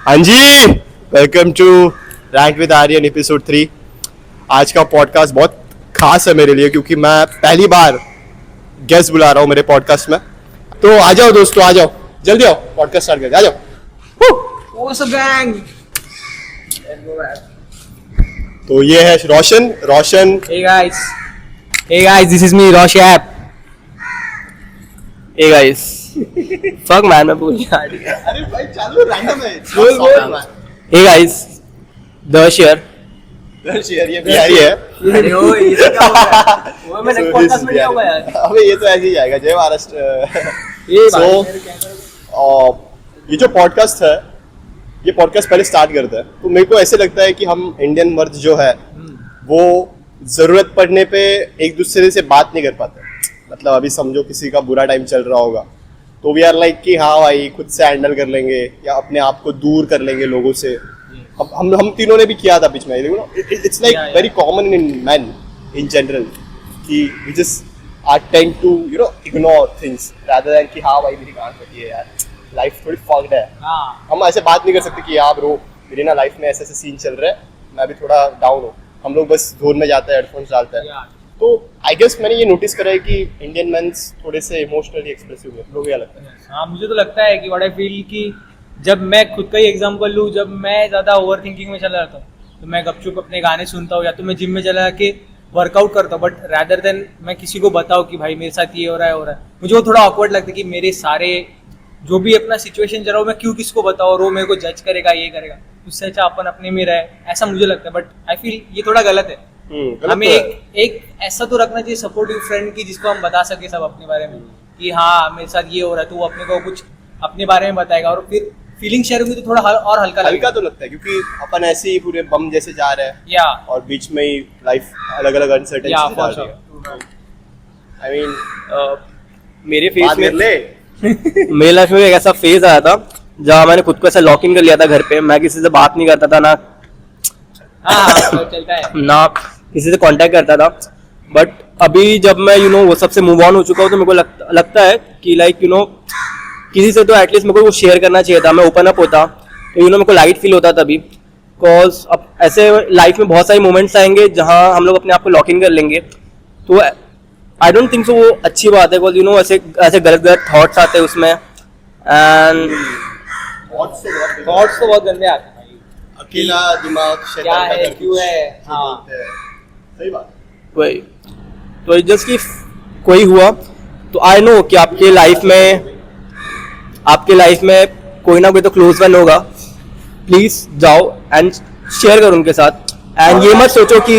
हाँ जी, welcome to rank with Aryan episode 3। आज का पॉडकास्ट बहुत खास है मेरे लिए क्योंकि मैं पहली बार गेस्ट बुला रहा हूँ मेरे पॉडकास्ट में। तो आ जाओ दोस्तों, आ जाओ, जल्दी आओ, पॉडकास्ट स्टार्ट करते, आ जाओ। What's up, gang? तो ये है रोशन। Hey guys, this is me, Rosh App. Hey guys, fuck man, मैं भूल गया। अरे भाई चालू रैंडम है, बोल। Hey guys, Dash here. ये बिहारी है। अरे ओ ये तो क्या हो गया? वो मैंने So पॉडकास्ट this में क्या हुआ यार? अबे ये तो ऐसे ही जाएगा, जय महाराष्ट्र। ये So, ये जो पॉडकास्ट है, ये पॉडकास्ट पहले स्टार्ट करता है तो मेरे को ऐसे लगता है कि हम इंडियन मर्द जो है वो जरूरत पड़ने पे एक दूसरे से बात नहीं कर पाते। मतलब अभी समझो किसी का बुरा टाइम चल रहा होगा तो वी आर लाइक कि हाँ भाई खुद से हैंडल कर लेंगे या अपने आप को दूर कर लेंगे लोगों से। हम तीनों ने भी किया था बीच में। It's like very common in man in general कि we just are tend to ignore things rather than कि हाँ भाई मेरी गांड फटी है यार, लाइफ थोड़ी फक्ड है। हम ऐसे बात नहीं कर सकते कि यार ब्रो मेरी ना लाइफ में ऐसे सीन चल रहा है, मैं भी थोड़ा डाउन हूँ। हम लोग बस जोन में जाते हैं, हेडफोन्स डालते हैं। तो आई गेस मैंने ये नोटिस करा है कि इंडियन मेंस थोड़े से इमोशनली एक्सप्रेसिव है। लोग क्या लगता है? हाँ, मुझे तो लगता है कि व्हाट आई फील कि जब मैं खुद का ही एग्जांपल लूँ, जब मैं ज़्यादा ओवर थिंकिंग में चला जाता हूँ तो मैं गपचुप अपने गाने सुनता हूँ या तो मैं जिम में चला जाके वर्कआउट करता हूँ। बट रैदर देन मैं किसी को बताऊँ कि भाई मेरे साथ ये हो रहा है, मुझे वो थोड़ा ऑकवर्ड लगता है कि मेरे सारे जो भी अपना सिचुएशन चल रहा हो मैं क्यों किसको बताऊँ और वो मेरे को जज करेगा, ये करेगा। उससे अच्छा अपन अपने में रहे, ऐसा मुझे लगता है। बट आई फील ये थोड़ा गलत है। हमें एक ऐसा तो रखना चाहिए सपोर्टिव फ्रेंड की जिसको हम बता सके सब अपने बारे में कि हाँ मेरे साथ ये हो रहा है, तो वो अपने को कुछ अपने बारे में बताएगा और फिर फीलिंग शेयर होगी तो थोड़ा और हल्का तो लगता है क्योंकि अपन ऐसे ही पूरे बम जैसे जा रहे हैं या और बीच में ही लाइफ अलग अलग अनसर्टेनिटी आ रही है। आई मीन मेरे फेस में ले मेरे लाइफ में एक ऐसा फेज आया था जहाँ मैंने खुद को ऐसा लॉक इन कर लिया था घर पे। मैं किसी से बात नहीं करता था, चलता है ना किसी से कांटेक्ट करता था। बट अभी जब मैं वो सबसे मूव ऑन हो चुका हूँ तो मेरे को लगता है कि लाइक किसी से तो एटलीस्ट मेरे को वो शेयर करना चाहिए था। मैं ओपन अप होता तो मेरे को लाइट फील होता तभी। बिकॉज अब ऐसे लाइफ में बहुत सारे मोमेंट्स आएंगे जहाँ हम लोग अपने आप को लॉक इन कर लेंगे, तो आई डोंट थिंक सो वो अच्छी बात है। बिकॉज ऐसे गलत थॉट्स आते हैं उसमें एंड थॉट्स तो बहुत गंदे आते हैं। अकेला दिमाग क्या शैतान का है, घर क्यों कुछ है, जो हाँ। बोलते हैं। सही बात। वही तो जस्ट कि कोई हुआ तो आई नो कि आपके लाइफ में कोई ना कोई तो क्लोज वन होगा। प्लीज जाओ एंड शेयर करो उनके साथ। एंड ये मत सोचो कि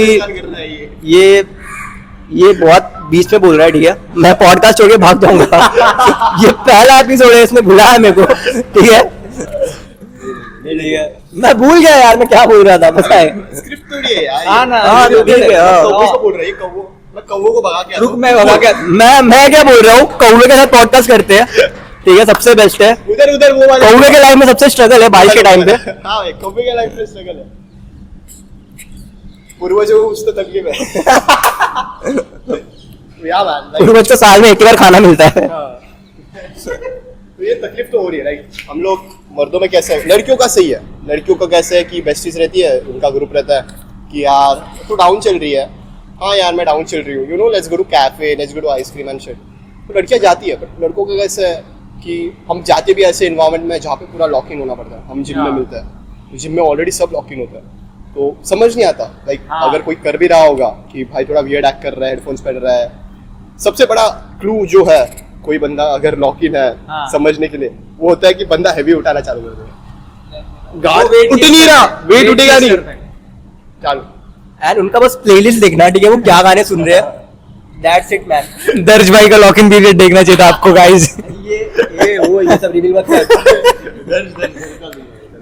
ये बहुत बीच में बोल रहा है, ठीक है मैं पॉडकास्ट छोड़ के भाग जाऊंगा। ये पहला एपिसोड है, इसने बुलाया मेरे को, ठीक है मैं भूल गया यार मैं क्या बोल रहा था, पता है स्क्रिप्ट थोड़ी है यार। हाँ ना, हाँ, ये ठीक है, हाँ। कौवे को बोल रहा है, ये कौवो मैं कौवो को भगा के आता रुक हूँ। मैं भगा के मैं क्या बोल रहा हूँ, कौवे के साथ पॉडकास्ट करते हैं, ठीक है सबसे बेस्ट है। उधर वो वाले कौवे के लाइफ में सबसे स्ट्रगल है बारिश के टाइम पे। हाँ भाई कौवे के लाइफ में स्ट्रगल है। पूर्वजों को कुछ तो तकलीफ है। यार उन बच्चों को साल में एक बार खाना मिलता है। तो ये तकलीफ तो हो रही है। लाइक हम लोग मर्दों में कैसे है, लड़कियों का सही है। लड़कियों का कैसे है कि बेस्टीज रहती है, उनका ग्रुप रहता है कि यार तो डाउन चल रही है, हाँ यार मैं डाउन चल रही हूँ, let's go to cafe, let's go to ice cream and shit. तो लड़कियाँ जाती है, बट लड़कों का कैसे है कि हम जाते भी ऐसे इन्वायरमेंट में जहाँ पे पूरा लॉक इन होना पड़ता है। हम जिम में मिलते हैं, जिम में ऑलरेडी सब लॉक इन होता है, तो समझ नहीं आता। लाइक अगर कोई कर भी रहा होगा कि भाई थोड़ा वियर्ड एक्ट कर रहा है, हेडफोन्स पहन रहा है। सबसे बड़ा क्लू जो है कोई बंदा अगर लॉक इन है समझने के लिए, वो होता है कि बंदा हैवी उठाना चालू कर देगा। गार्ड उठ नहीं रहा, वेट उठेगा नहीं, चालू। एंड उनका बस प्लेलिस्ट देखना, ठीक है वो क्या गाने सुन रहे हैं, दैट्स इट मैन। दर्ज भाई का लॉक इन पीरियड देखना चाहिए था आपको गाइस। ये सब रिवील मत कर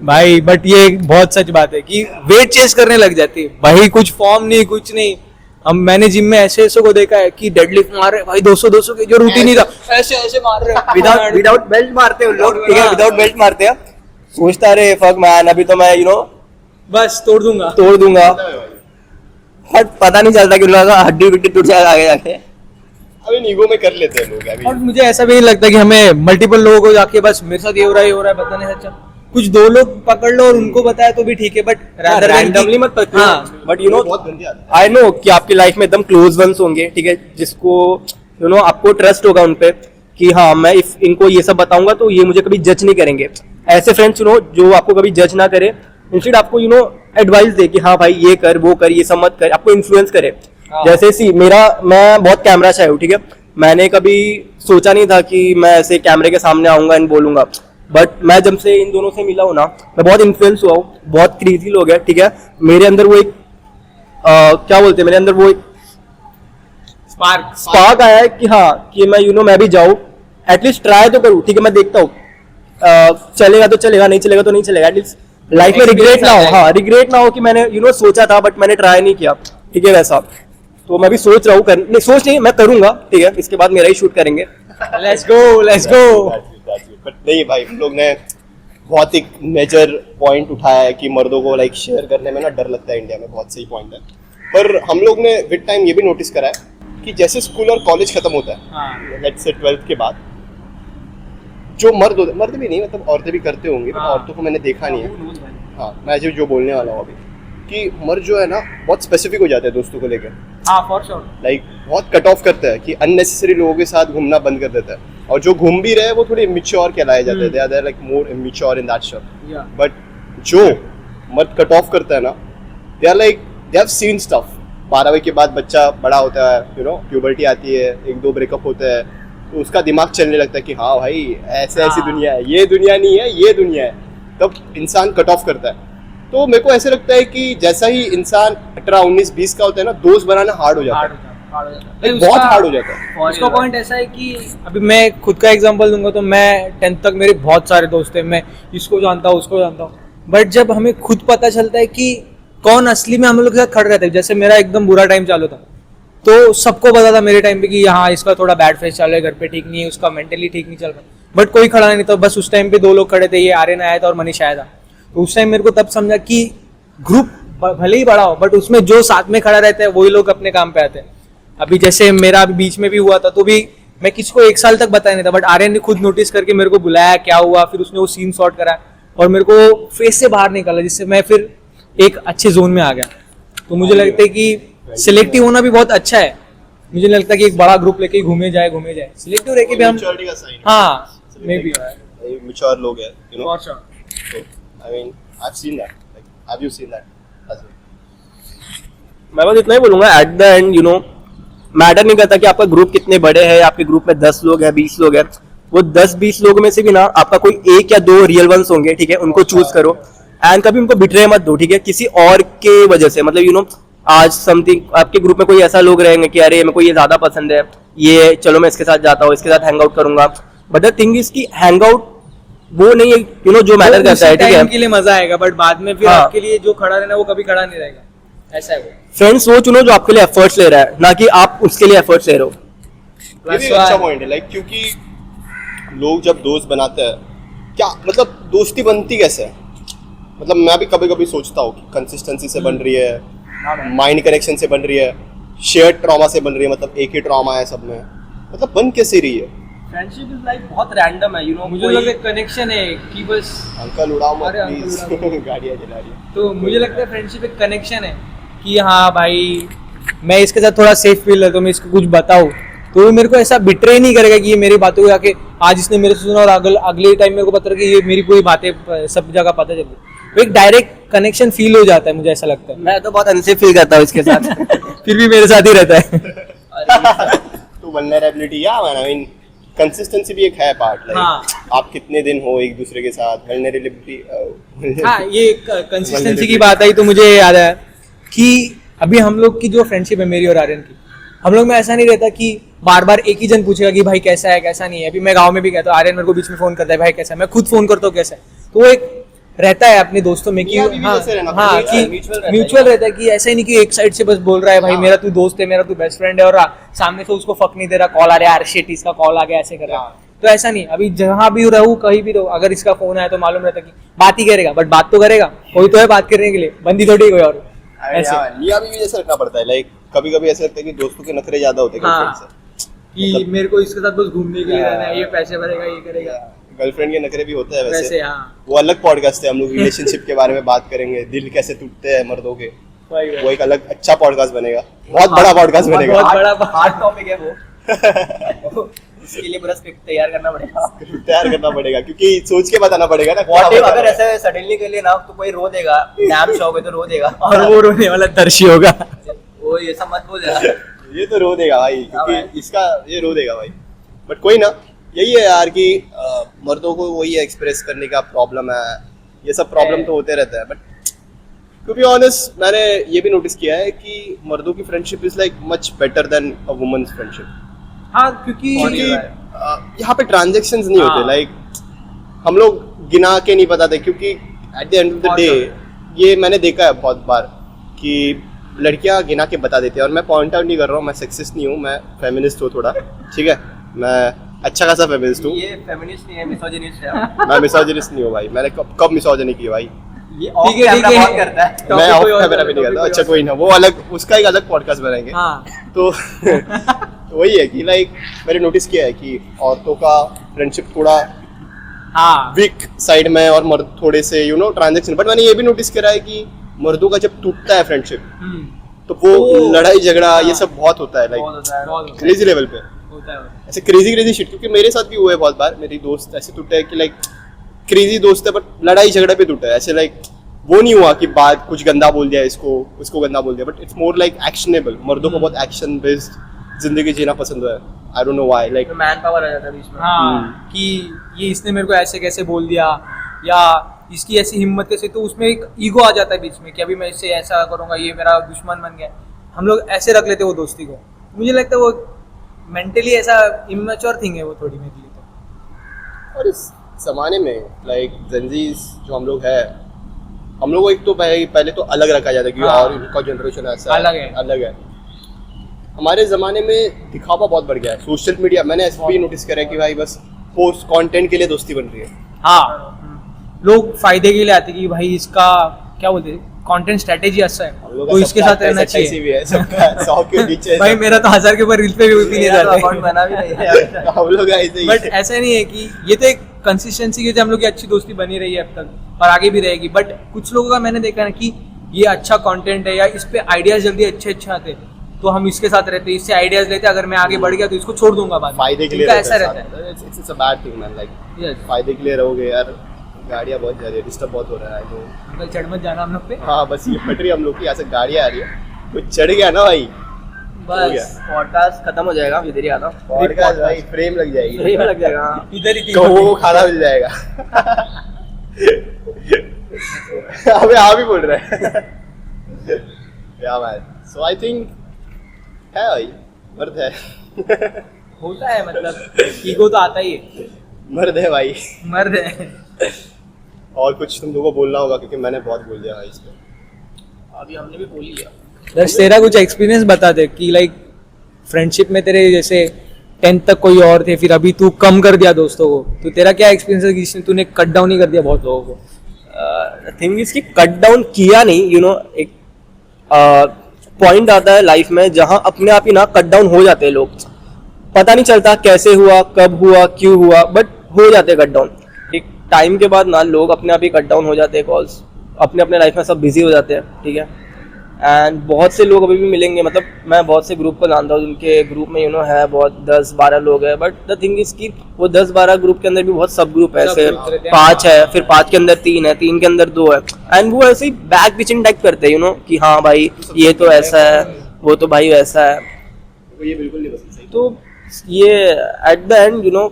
भाई। बट ये एक बहुत सच बात है कि वेट चेस करने लग जाती है भाई, कुछ फॉर्म नहीं कुछ नहीं। मैंने जिम में ऐसे को देखा है कि डेडलिफ्ट मार रहे भाई 200 के जो रूटीन ही था, ऐसे मार रहे विदाउट बेल्ट मारते हैं उन लोग, ठीक है विदाउट बेल्ट मारते हैं। सोचता रहे फक मैन अभी तो मैं बस तोड़ दूंगा। बट पता नहीं चलता कि उनका हड्डी विड्डी टूट जाएगा आगे जाके। अभी ईगो में कर लेते हैं लोग अभी। और मुझे ऐसा भी नहीं लगता कि हमें मल्टीपल लोगों को जाके बस मेरे साथ ये हो रहा है बताने से अच्छा कुछ दो लोग पकड़ लो और उनको बताया तो भी ठीक है, बट रैंडमली मत पकड़ो, हाँ बट यू नो बहुत गंदी आदत है। आई नो कि आपकी लाइफ में एकदम क्लोज वंस होंगे, ठीक है, जिसको यू नो आपको ट्रस्ट होगा उन पे कि हाँ मैं इफ इनको ये सब बताऊंगा तो ये मुझे कभी जज नहीं करेंगे। ऐसे फ्रेंड्स यू नो जो आपको कभी जज ना करे, इंस्टेड आपको यू नो एडवाइस दे कि हाँ भाई ये कर वो कर, ये सब मत कर, आपको इन्फ्लुएंस करे। जैसे सी मैं बहुत कैमरा शाय हूँ, ठीक है, मैंने कभी सोचा नहीं था कि मैं ऐसे कैमरे के सामने आऊंगा एंड बोलूंगा, बट मैं जब से इन दोनों से मिला हूँ ना, मैं बहुत इन्फ्लुएंस हुआ हूँ, बहुत क्रेजी लोग हैं, ठीक है, मेरे अंदर वो एक क्या बोलते हैं, मेरे अंदर वो एक स्पार्क आया है कि हाँ कि मैं यू नो मैं भी जाऊँ, एटलीस्ट ट्राई तो करूँ, ठीक है, मैं देखता हूँ चलेगा तो चलेगा, नहीं चलेगा तो नहीं चलेगा, एटलीस्ट लाइफ में रिग्रेट ना हो, हाँ रिग्रेट ना हो कि मैंने यू नो सोचा था बट मैंने ट्राई नहीं किया, ठीक है वैसा। तो मैं भी सोच रहा हूँ नहीं सोच नहीं, मैं करूंगा, ठीक है, इसके बाद मेरा ही शूट करेंगे। Let's go. बट नहीं भाई, हम लोग ने बहुत एक मेजर पॉइंट उठाया है कि मर्दों को लाइक शेयर करने में ना डर लगता है इंडिया में, बहुत सही पॉइंट है। पर हम लोग ने विद टाइम ये भी नोटिस करा है कि जैसे स्कूल और कॉलेज खत्म होता है, लेट्स से 12th के बाद, जो मर्द भी नहीं, मतलब औरतें भी करते होंगे, बट औरतों को मैंने देखा नहीं है। हाँ, मैं जो बोलने वाला हूँ अभी कि मर्द जो है ना बहुत स्पेसिफिक हो जाते हैं दोस्तों को लेकर, हाँ फॉर श्योर, लाइक बहुत कट ऑफ करता है कि अननेसेसरी लोगों के साथ घूमना बंद कर देता है, और जो घूम भी रहे वो थोड़े इमेच्योर कहलाए जाते हैं, they are like more immature in that शब्द। बट जो मर्द कट ऑफ करता है ना, they are like they have seen stuff. 12वीं के बाद बच्चा बड़ा होता है, यू नो प्यूबर्टी आती है, 1-2 ब्रेकअप होते हैं, तो उसका दिमाग चलने लगता है कि हाँ भाई ऐसी दुनिया है, ये दुनिया नहीं है, ये दुनिया है, तब इंसान कट ऑफ करता है। तो मेरे को ऐसे लगता है कि जैसा ही इंसान 18, 19, 20 का होता है ना, दोस्त बनाना हार्ड हो जाता है, बहुत हार्ड हो जाता है। उसका पॉइंट ऐसा है कि अभी मैं खुद का एग्जांपल दूंगा तो मैं 10th तक मेरे बहुत सारे दोस्त हैं, मैं इसको जानता हूँ उसको जानता हूँ, बट जब हमें खुद पता चलता है कि कौन असली में हम लोग के साथ खड़े रहते हैं, जैसे मेरा एकदम बुरा टाइम चालू था तो सबको पता था मेरे टाइम पे कि हाँ इसका थोड़ा बैड फेस चालू है, घर पे ठीक नहीं है, उसका मेंटली ठीक नहीं चल रहा, बट कोई खड़ा नहीं था, बस उस टाइम पे 2 लोग खड़े थे, ये आर्यन आया था और मनीष आया था। तो उस टाइम मेरे को तब समझा कि ग्रुप भले ही बड़ा हो बट उसमें जो साथ में खड़ा रहता है वही लोग अपने काम पे आते हैं। अभी जैसे मेरा अभी बीच में भी हुआ था तो भी मैं किसको 1 साल तक बताया नहीं था, बट आर्यन ने खुद नोटिस करके मेरे को बुलाया, क्या हुआ, फिर उसने वो सीन शॉट करा और मेरे को फेस से बाहर निकाला, जिससे मैं फिर एक अच्छे जोन में आ गया। तो मुझे लगता है कि सिलेक्टिव होना भी बहुत अच्छा है, मुझे नहीं लगता कि एक बड़ा ग्रुप लेके घूमे जाए, सिलेक्टिव रह के भी हम, मैच्योरिटी का साइन, हाँ मे बी मैच्योर लोग हैं, you know. For sure. So, I mean, I've seen that. Like, have you seen that as well? मैं बस इतना ही बोलूंगा, at the end you know matter नहीं करता कि आपका ग्रुप कितने बड़े हैं, आपके ग्रुप में 10 लोग हैं, 20 लोग हैं, वो 10-20 लोगों में से भी ना आपका कोई 1 या 2 रियल वंस होंगे, ठीक है, उनको चूज करो एंड कभी उनको बिट्रे मत दो, ठीक है, किसी और के वजह से। मतलब यू नो आज समथिंग आपके ग्रुप में कोई ऐसा लोग रहेंगे कि अरे मेरे को ये ज्यादा पसंद है, ये चलो मैं इसके साथ जाता हूँ, इसके साथ हैंग आउट करूंगा, बट द थिंग इज कि हैंग आउट वो नहीं है यू नो जो मैटर करता है, ठीक है, के लिए मजा आएगा बट बाद में फिर हाँ। आपके लिए जो खड़ा रहना वो कभी खड़ा नहीं रहेगा, ऐसा है वो। फ्रेंड्स वो चुनो जो आपके लिए एफर्ट्स ले रहा है, ना कि आप उसके लिए एफर्ट्स ले रहे हो। ये भी अच्छा पॉइंट है, लाइक क्योंकि लोग जब दोस्त बनाते हैं, क्या मतलब दोस्ती बनती कैसे है, मतलब मैं भी कभी कभी सोचता हूँ कि कंसिस्टेंसी से बन रही है, माइंड कनेक्शन से बन रही है, शेयर्ड ट्रॉमा से बन रही है, मतलब एक ही ट्रॉमा है सब में, मतलब बन कैसे रही है। फ्रेंडशिप इज लाइक बहुत रैंडम है, यू नो, मुझे लगता है कनेक्शन है कि बस अंकल उड़ाओ मत अरे अंकल प्लीज, उड़ाओ। गाड़ियाँ चला रही है। तो मुझे लगता है फ्रेंडशिप एक कनेक्शन है कि हाँ भाई मैं इसके साथ थोड़ा सेफ फील करता हूँ, मैं इसको कुछ बताऊँ तो वो मेरे को ऐसा बिट्रे नहीं करेगा कि ये मेरी बातों को आके आज इसने मेरे से सुना और अगले टाइम मेरे को पता कि ये मेरी पूरी बातें सब जगह पता चल गई। एक डायरेक्ट कनेक्शन फील हो जाता है, मुझे ऐसा लगता है। मैं तो बहुत अनसेफ फील करता हूँ इसके साथ फिर भी मेरे साथ ही रहता है। तो वल्नरेबिलिटी, या आई मीन कंसिस्टेंसी भी एक है पार्ट, लाइक हाँ। आप कितने दिन हो एक दूसरे के साथ, वल्नरेबिलिटी। हाँ ये कंसिस्टेंसी की बात आई तो मुझे याद आया कि अभी हम लोग की जो फ्रेंडशिप है मेरी और आर्यन की, हम लोग में ऐसा नहीं रहता कि बार बार एक ही जन पूछेगा कि भाई कैसा है कैसा नहीं है। अभी मैं गांव में भी कहता हूँ, आर्यन मेरे को बीच में फोन करता है भाई कैसा है, मैं खुद फोन करता हूँ कैसा है, तो वो एक रहता है अपने दोस्तों में कि मियाँ बीवी हाँ, जैसे रहना, हाँ कि म्यूचुअल रहता है कि ऐसा ही नहीं कि एक साइड से बस बोल रहा है भाई मेरा तू दोस्त है, मेरा तू बेस्ट फ्रेंड है और सामने से उसको फक नहीं दे रहा, कॉल आ रहा है यार शिट इसका कॉल आ गया ऐसे कर रहा है। तो ऐसा नहीं, अभी जहाँ भी रहूँ कहीं भी रहूँ, अगर इसका फोन आया तो मालूम रहता कि बात ही करेगा, बट बात तो करेगा, कोई तो है बात करने के लिए, बंदी थोड़ी कोई और ऐसे मियाँ बीवी जैसे रखना पड़ता है, लाइक कभी कभी ऐसा लगता है कि दोस्तों के नखरे ज्यादा होते हैं हाँ। गर्लफ्रेंड से। कि मेरे को इसके साथ बस घूमने के लिए रहना है, ये पैसे भरेगा ये करेगा, गर्लफ्रेंड के नखरे भी होते हैं वैसे वैसे। हाँ वो अलग पॉडकास्ट है, हम लोग रिलेशनशिप के बारे में बात करेंगे, दिल कैसे टूटते हैं मर्दों के, वो एक अलग अच्छा पॉडकास्ट बनेगा, बहुत बड़ा पॉडकास्ट बनेगा। बहुत बड़ा हार्ड टॉपिक है वो। इसके लिए पूरा स्क्रिप्ट तैयार करना पड़ेगा। तैयार करना पड़ेगा क्योंकि सोच के बताना पड़ेगा ना। व्हाट इफ अगर ऐसे सडनली कर लिए ना तो कोई रो देगा, डैम शॉक है तो रो देगा। और वो रोने वाला दर्शी होगा। वो ये सब मत बोल यार। ये तो रो देगा भाई, हाँ क्योंकि इसका ये रो देगा भाई। बट कोई ना, यही है यार कि मर्दों को वही एक्सप्रेस करने का प्रॉब्लम है, ये सब प्रॉब्लम तो होते रहता है। बट टू बी ऑनेस्ट मैंने ये भी नोटिस किया है कि मर्दों की friendship is like much better than a women's friendship. हाँ क्योंकि यहाँ पे ट्रांजेक्शंस नहीं होते, हाँ। लाइक हम लोग गिना के नहीं बताते, क्योंकि at the end of the day ये मैंने देखा है बहुत बार कि लड़कियां गिना के बता देती है। और मैं पॉइंट आउट नहीं कर रहा हूँ, मैं सेक्सिस्ट नहीं हूँ, मैं फेमिनिस्ट हूँ थोड़ा, ठीक है, मैं अच्छा खासा फेमिनिस्ट हूँ। ये फेमिनिस्ट नहीं है, मिसोजिनिस्ट है। मैं मिसोजिनिस्ट नहीं हूँ भाई, मैंने कब मिसोजिनी की भाई, ये ऑफ कैमरा बहुत करता है। मैं ऑफ कैमरा भी नहीं करता। अच्छा कोई ना, वो अलग, उसका एक अलग पॉडकास्ट बनाएंगे। हाँ तो तो वही है कि लाइक मैंने नोटिस किया है कि औरतों का फ्रेंडशिप थोड़ा हाँ वीक साइड में और मर्द थोड़े से ट्रांजेक्शन। बट मैंने ये भी नोटिस करा है कि मर्दों का जब टूटता है फ्रेंडशिप तो वो लड़ाई झगड़ा ये सब बहुत होता है, लाइक क्रेजी लेवल पे होता है। ऐसे क्रेजी शिट। क्योंकि मेरे साथ भी हुआ है बहुत बार, मेरी दोस्त ऐसे टूटे है कि लाइक क्रेजी दोस्त है बट लड़ाई झगड़ा पे टूटा है। ऐसे लाइक वो नहीं हुआ कि बात कुछ गंदा बोल दिया उसको गंदा बोल दिया, but it's more like actionable. मर्दों को बहुत एक्शन बेस्ड जिंदगी जीना पसंद है। I don't know why, like man power आ जाता है बीच में। हाँ कि ये इसने मेरे को ऐसे कैसे बोल दिया या इसकी ऐसी हिम्मत कैसे, तो उसमें एक ईगो आ जाता है बीच में कि अभी मैं इससे ऐसा करूंगा, ये मेरा दुश्मन बन गया। हम लोग ऐसे रख लेते हैं वो दोस्ती को। मुझे लगता है वो मेंटली ऐसा इमेच्योर थिंग है वो थोड़ी मेरे लिए तो। और इस जमाने में लाइक जेनजीज जो हम लोग है, हम लोग को एक तो पहले तो अलग रखा जाता है कि हाँ। और इनका जनरेशन ऐसा अलग है। हमारे ज़माने में दिखावा बहुत बढ़ गया है। सोशल मीडिया मैंने ऐसा भी नोटिस करा है कि भाई बस पोस्ट कंटेंट के लिए दोस्ती बन रही है। हाँ लोग फायदे के लिए आते कि भाई इसका क्या बोलते हैं कंटेंट स्ट्रेटेजी अच्छा हम लोग है तो इसके साथ रहना चाहिए। 100 के नीचे भाई मेरा तो 1000 के ऊपर रील पे भी नहीं मेरा तो जाते। अकाउंट बना भी नहीं है। हम लोग ऐसे ही बट ऐसा नहीं है कि ये तो एक कंसिस्टेंसी की हम लोग की अच्छी दोस्ती बनी रही है अब तक और आगे भी रहेगी। बट कुछ लोगों का मैंने देखा ना कि ये अच्छा कंटेंट है या इस पे आइडियाज जल्दी अच्छे आते हैं तो हम इसके साथ रहते हैं, इससे आइडियाज लेते हैं। अगर मैं आगे बढ़ गया तो इसको छोड़ दूंगा बाद में। फायदे के लिए इनका ऐसा रहता है। It's a bad thing man, like Yes. फायदे के लिए रहोगे यार। गाड़ियाँ बहुत जा रही है, डिस्टर्ब बहुत हो रहा है तो अंकल चढ़ मत जाना हम लोग पे। हाँ बस ये फट रही है हम लोग की, ऐसे गाड़ियाँ आ रही है, कोई चढ़ गया ना भाई हो गया। बस पॉडकास्ट खत्म हो जाएगा, इधर ही आता पॉडकास्ट भाई फ्रेम लग जाएगी, सही में लग जाएगा। हाँ। इधर ही कौवों को खाना मिल जाएगा। अबे आप ही बोल रहे हैं। या मैन, सो आई थिंक है भाई, मर्द है। होता है मतलब ईगो तो आता ही है। मर्द है भाई। मर्द है। और कुछ तुम लोगों को बोलना होगा क्योंकि मैंने बहुत बोल दिया भाई इस पे। अभी हमने भी बोल लिया। दर्श तेरा कुछ एक्सपीरियंस बता दे कि लाइक फ्रेंडशिप में तेरे जैसे 10th तक कोई और थे फिर अभी तू कम कर दिया दोस्तों को, तो तेरा क्या एक्सपीरियंस है कि जिसने तूने कट डाउन ही कर दिया बहुत लोगों को? थिंग इसकी कट डाउन किया नहीं, एक पॉइंट आता है लाइफ में जहां अपने आप ही ना कट डाउन हो जाते हैं लोग। पता नहीं चलता कैसे हुआ, कब हुआ, क्यों हुआ, बट हो जाते हैं कट डाउन। एक टाइम के बाद ना लोग अपने आप ही कट डाउन हो जाते हैं, कॉल्स अपने अपने लाइफ में सब बिजी हो जाते हैं, ठीक है। एंड बहुत से लोग अभी भी मिलेंगे, मतलब मैं बहुत से ग्रुप को जानता हूँ जिनके ग्रुप में है बहुत 10-12 लोग हैं, बट द थिंग इज कि वो 10-12 ग्रुप के अंदर भी बहुत सब ग्रुप है, ऐसे 5 है, फिर 5 के अंदर 3 है, 3 के अंदर 2 है, एंड वो ऐसे ही बैक पिचिंग टाइप करते हैं कि हाँ भाई ये तो ऐसा है, वो तो भाई वैसा है। ये बिल्कुल नहीं पसंद सही। तो ये एट द एंड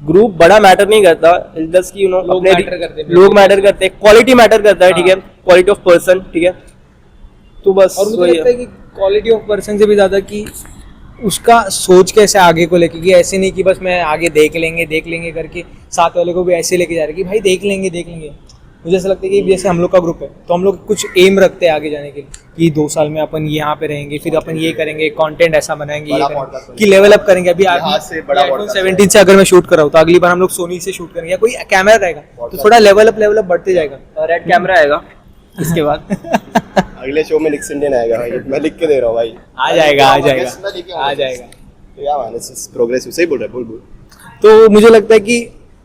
ग्रुप बड़ा मैटर नहीं करता, जस्ट कि लोग मैटर करते हैं, क्वालिटी मैटर करता है, ठीक है, क्वालिटी ऑफ पर्सन, ठीक है। तो बस और मुझे वही लगता है कि क्वालिटी ऑफ पर्सन से भी ज्यादा कि उसका सोच कैसे आगे को लेके, कि ऐसे नहीं कि बस मैं आगे देख लेंगे करके साथ वाले को भी ऐसे लेके जा रहे कि भाई देख लेंगे। मुझे ऐसा लगता है कि जैसे हम लोग का ग्रुप है तो हम लोग कुछ एम रखते हैं आगे जाने के लिए कि 2 साल में अपन यहाँ पे रहेंगे, फिर अपन ये करेंगे, कंटेंट ऐसा बनाएंगे, ये करेंगे कि लेवल अप करेंगे। अभी यहाँ से बड़ा iPhone podcast 17 से अगर मैं शूट कर रहा हूँ तो अगली बार हम लोग सोनी से शूट करेंगे या कोई कैमरा रहेगा तो थोड़ा लेवल अप बढ़ते जाएगा। रेड कैमरा आएगा इसके बाद। अगले शो में निक्स इंडियन आएगा भाई, मैं लिख के दे रहा हूँ भाई। आ जाएगा तो या मैन, इट्स प्रोग्रेसिव। सही बोल रहा है, बोल। तो मुझे लगता है कि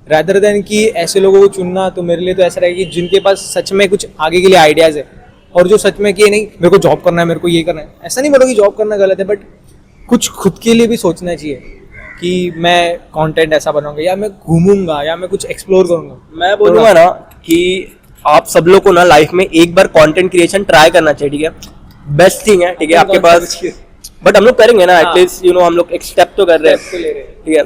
rather than कि ऐसे लोगों को चुनना, तो मेरे लिए तो ऐसा रहेगा कि जिनके पास सच में कुछ आगे के लिए आइडियाज है, और जो सच में कि नहीं मेरे को जॉब करना है, मेरे को ये करना है, ऐसा नहीं बोलो कि जॉब करना गलत है, बट कुछ खुद के लिए भी सोचना चाहिए कि मैं कंटेंट ऐसा बनाऊंगा, या मैं घूमूंगा, या मैं कुछ एक्सप्लोर करूंगा। मैं बोलूंगा ना कि आप सब लोग को ना लाइफ में एक बार कंटेंट क्रिएशन ट्राई करना चाहिए, ठीक है, बेस्ट थिंग है, ठीक है, आपके पास, बट हम लोग करेंगे ना, एटलीस्ट हम लोग एक स्टेप तो कर रहे हैं, ठीक है,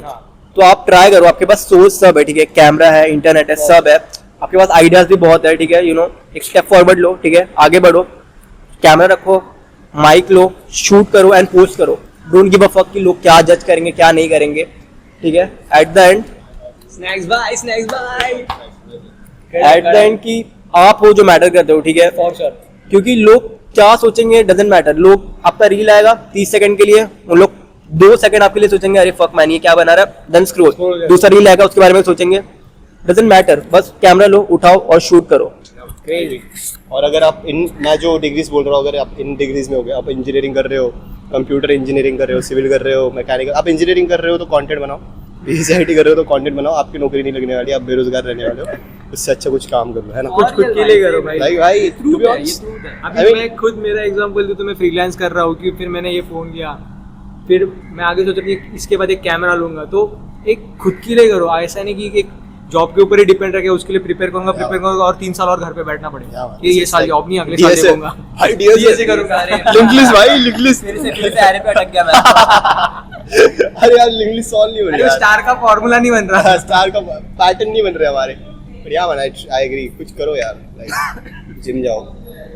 तो आप ट्राई करो, आपके पास सोर्स सब है, ठीक है, कैमरा है, इंटरनेट है, सब है, आपके पास आइडियाज भी बहुत है, ठीक है, एक स्टेप फॉरवर्ड लो, ठीक है, आगे बढ़ो, कैमरा रखो, माइक लो, शूट करो एंड पोस्ट करो, डोंट गिव अ फक कि लोग क्या जज करेंगे क्या नहीं करेंगे, ठीक है, एट द एंड कि आप हो जो मैटर करते हो, ठीक है, फॉर श्योर। क्योंकि लोग क्या सोचेंगे डजंट मैटर, लोग आपका रील आएगा 30 सेकंड के लिए, उन लोग 2 सेकंड आपके लिए सोचेंगे अरे फक मैन ये क्या बना रहा है, देन स्क्रॉल, दूसरा रील आएगा उसके बारे में सोचेंगे, डजंट मैटर, बस कैमरा लो, उठाओ और शूट करो। और अगर आप मैं जो डिग्रीज बोल रहा हूँ, अगर आप इन डिग्रीज में हो गए, आप इंजीनियरिंग कर रहे हो, कंप्यूटर इंजीनियरिंग कर रहे हो, सिविल कर रहे हो, मैकेनिकल, आप इंजीनियरिंग कर रहे हो तो कंटेंट बनाओ, पीसीआईटी कर रहे हो तो कंटेंट बनाओ, आपकी नौकरी नहीं लगने वाली, आप बेरोजगार रहने वाले हो, उससे अच्छा कुछ काम करो, है ना, कुछ खुद के लिए करो भाई। भाई to be honest, अभी मैं खुद मेरा एग्जांपल दूं तो मैं फ्रीलांस कर रहा हूँ कि फिर मैंने ये फोन लिया, फिर मैं आगे सोचा कि इसके बाद एक कैमरा लूंगा, तो एक खुद के लिए करो, ऐसा नहीं कि एक जॉब के ऊपर ही डिपेंड रखे, उसके लिए प्रिपेयर करूंगा और 3 साल और घर पे बैठना पड़ेगा कि ये साल जॉब नहीं, अगले साल देखूंगा भाई डीएसए करूंगा, लिंक लिस्ट भाई, लिंक लिस्ट मेरे से आने पे अटक गया मैं। अरे यार लिंक लिस्ट सॉल्व नहीं हो रही अरे यार, स्टार का फॉर्मूला नहीं बन रहा, स्टार का पैटर्न नहीं बन रहे हमारे, पर या मन आई एग्री, कुछ करो यार, लाइक जिम जाओ,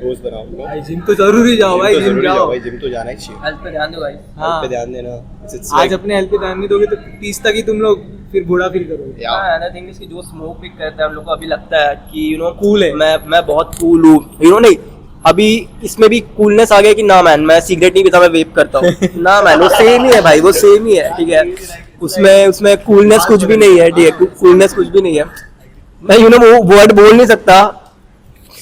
दोस्त बनाओ, भाई जिम तो जरूरी जाओ भाई, जिम जाओ भाई, जिम तो जाना ही चाहिए, हेल्थ पे ध्यान दो भाई। हेल्थ पे ध्यान देना, आज अपने हेल्थ पे ध्यान नहीं दोगे तो 30 तक ही तुम लोग फिर बूढ़ा फील करोगे। अनदर थिंग इज कि जो स्मोक पिक करता है हम लोग को अभी लगता है कि Cool है। मैं बहुत कूल हूँ, नहीं, अभी इसमें भी कूलनेस आ गया कि ना मैन मैं सिगरेट नहीं पीता, मैं वेप करता हूँ ना मैन, वो सेम ही है भाई, वो सेम ही है, ठीक है, उसमें कूलनेस कुछ भी नहीं है, ठीक है, कूलनेस कुछ भी नहीं है, मैं वो वर्ड बोल नहीं सकता,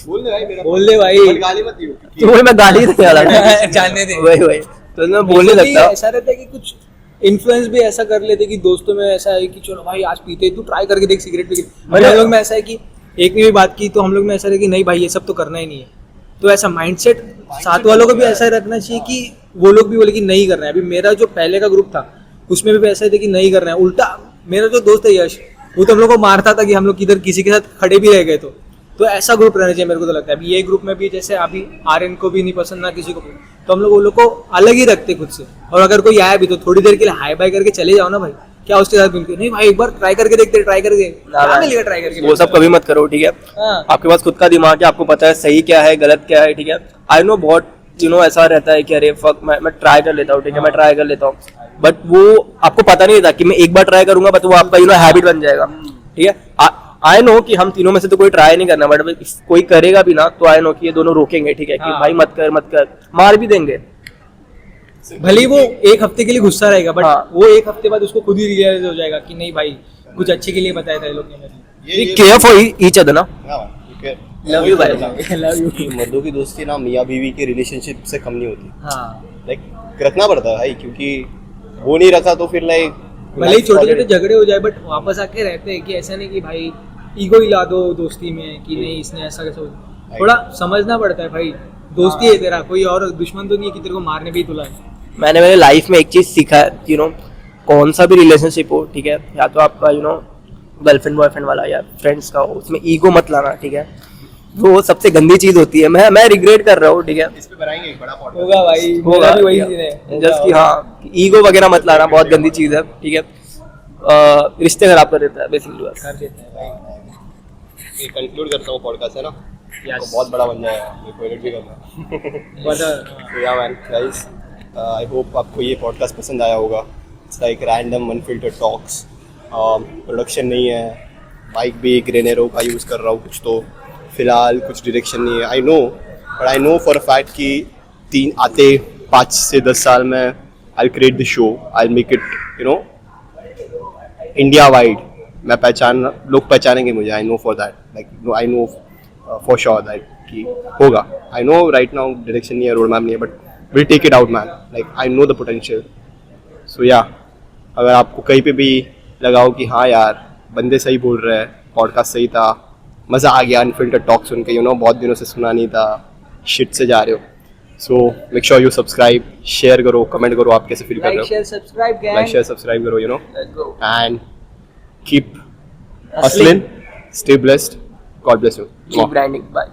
बोल दे भाई, मेरा बोल दे भाई, गाली मत दियो, तो वही मैं गाली नहीं वाला जानने दे। वही तो मैं बोल नहीं वैसे भी सकता। ऐसा रहता है कि कुछ इन्फ्लुएंस भी ऐसा कर लेते कि दोस्तों में ऐसा है कि चलो भाई आज पीते, तू ट्राई करके देख सिगरेट पी के, और हम लोग में ऐसा है कि एक ने भी बात की तो हम लोग में ऐसा है कि नहीं भाई ये सब तो करना ही नहीं है, तो ऐसा माइंडसेट साथ वालों को भी ऐसा रखना चाहिए कि वो लोग भी बोले कि नहीं करना है। अभी मेरा जो पहले का ग्रुप था उसमें भी ऐसा था कि नहीं करना है, उल्टा मेरा जो दोस्त है यश, वो तो हम लोग को मारता था कि हम लोग किधर किसी के साथ खड़े भी रह गए, तो ऐसा ग्रुप रहना चाहिए मेरे को तो लगता है। अभी ये ग्रुप में भी जैसे अभी आर्यन को भी नहीं पसंद ना किसी को, तो हम लोग वो लोग को अलग ही रखते खुद से, और अगर कोई आया भी तो थोड़ी देर के लिए हाई बाय करके चले जाओ ना भाई, क्या उसके साथ बिल्कुल नहीं भाई, एक बार ट्राई करके देखते, ट्राई करके क्या मिलेगा ट्राई करके, वो सब कभी मत करो, ठीक है, हाँ। आपके पास खुद का दिमाग है, आपको पता है सही क्या है गलत क्या है, ठीक है, आई नो बहुत ऐसा रहता है कि अरे फक मैं ट्राई कर लेता हूँ, ठीक है, मैं ट्राई कर लेता हूँ, बट वो आपको पता नहीं था कि मैं एक बार ट्राई करूंगा बट वो आपका हैबिट बन जाएगा, ठीक है, आई नो कि हम तीनों में से तो कोई ट्राई नहीं करना, बट कोई करेगा भी ना तो आई नो कि ये दोनों रोकेंगे, ठीक है, कि भाई मत कर, मार भी देंगे, भले ही वो एक हफ्ते के लिए गुस्सा रहेगा, बट हाँ। वो एक हफ्ते बाद उसको खुद ही रियलाइज हो जाएगा कि नहीं भाई कुछ अच्छे के लिए बताया था ये लोग ने मेरे। केयर फॉर ईच अदर ना, लव यू भाई, लव यू। मर्दों की दोस्ती ना मियाँ बीवी के रिलेशनशिप से कम नहीं होती, हाँ लाइक रखना पड़ता है भाई, क्योंकि वो नहीं रखा तो फिर लाइक भले ही छोटे छोटे झगड़े हो जाए बट वापस आके रहते हैं, कि ऐसा नहीं कि भाई ईगो हिला दो दोस्ती में कि नहीं इसने ऐसा कैसे, थोड़ा समझना पड़ता है भाई, दोस्ती है तेरा, कोई और दुश्मन तो नहीं है कि तेरे को मारने भी तुला है। मैंने मेरे लाइफ में एक चीज सीखा है, कौन सा भी रिलेशनशिप हो, ठीक है, या तो आपका गर्लफ्रेंड बॉयफ्रेंड वाला या फ्रेंड्स का हो, उसमें ईगो मत लाना, ठीक है, वो सबसे गंदी चीज होती है, मैं रिग्रेट कर रहा हूँ, ठीक है, इस पे बनाएंगे एक बड़ा पॉडकास्ट होगा भाई, होगा भी वही चीज है जस्ट कि हाँ ईगो वगैरह मत लाना, बहुत गंदी चीज है, ठीक है, रिश्ते खराब कर देता है बेसिकली बस। कर देते हैं भाई। ये कंक्लूड करता हूँ पॉडकास्ट, है ना, Yes. तो बहुत बड़ा बन जाएगा, मेरे को एडिट भी करना But, तो या मैन गाइस, आई होप आपको ये पॉडकास्ट पसंद आया होगा। It's like random unfiltered talks, production नहीं है, माइक भी एक रेनेरो का यूज़ कर रहा हूँ, कुछ तो फिलहाल कुछ डायरेक्शन नहीं है, I know, but I know for a fact कि 5 से 10 साल में I create the show, I make it India wide, मैं लोग पहचानेंगे मुझे, I know for that, like I know for sure that कि होगा, I know right now direction नहीं है, रोड मैप नहीं है, but will take it out man, like I know the potential. So या अगर आपको कहीं पे भी लगाओ कि हाँ यार बंदे सही बोल रहे हैं, पॉडकास्ट सही था, मज़ा आ गया अनफिल्टर टॉक सुन के, बहुत दिनों से सुना नहीं था, शिट से जा रहे हो. So make sure you subscribe, share करो, कमेंट करो आप कैसे फील कर रहे लाइक हो. Share subscribe like share subscribe करो, let's go and keep hustling, stay blessed, God bless you. Keep grinding bye.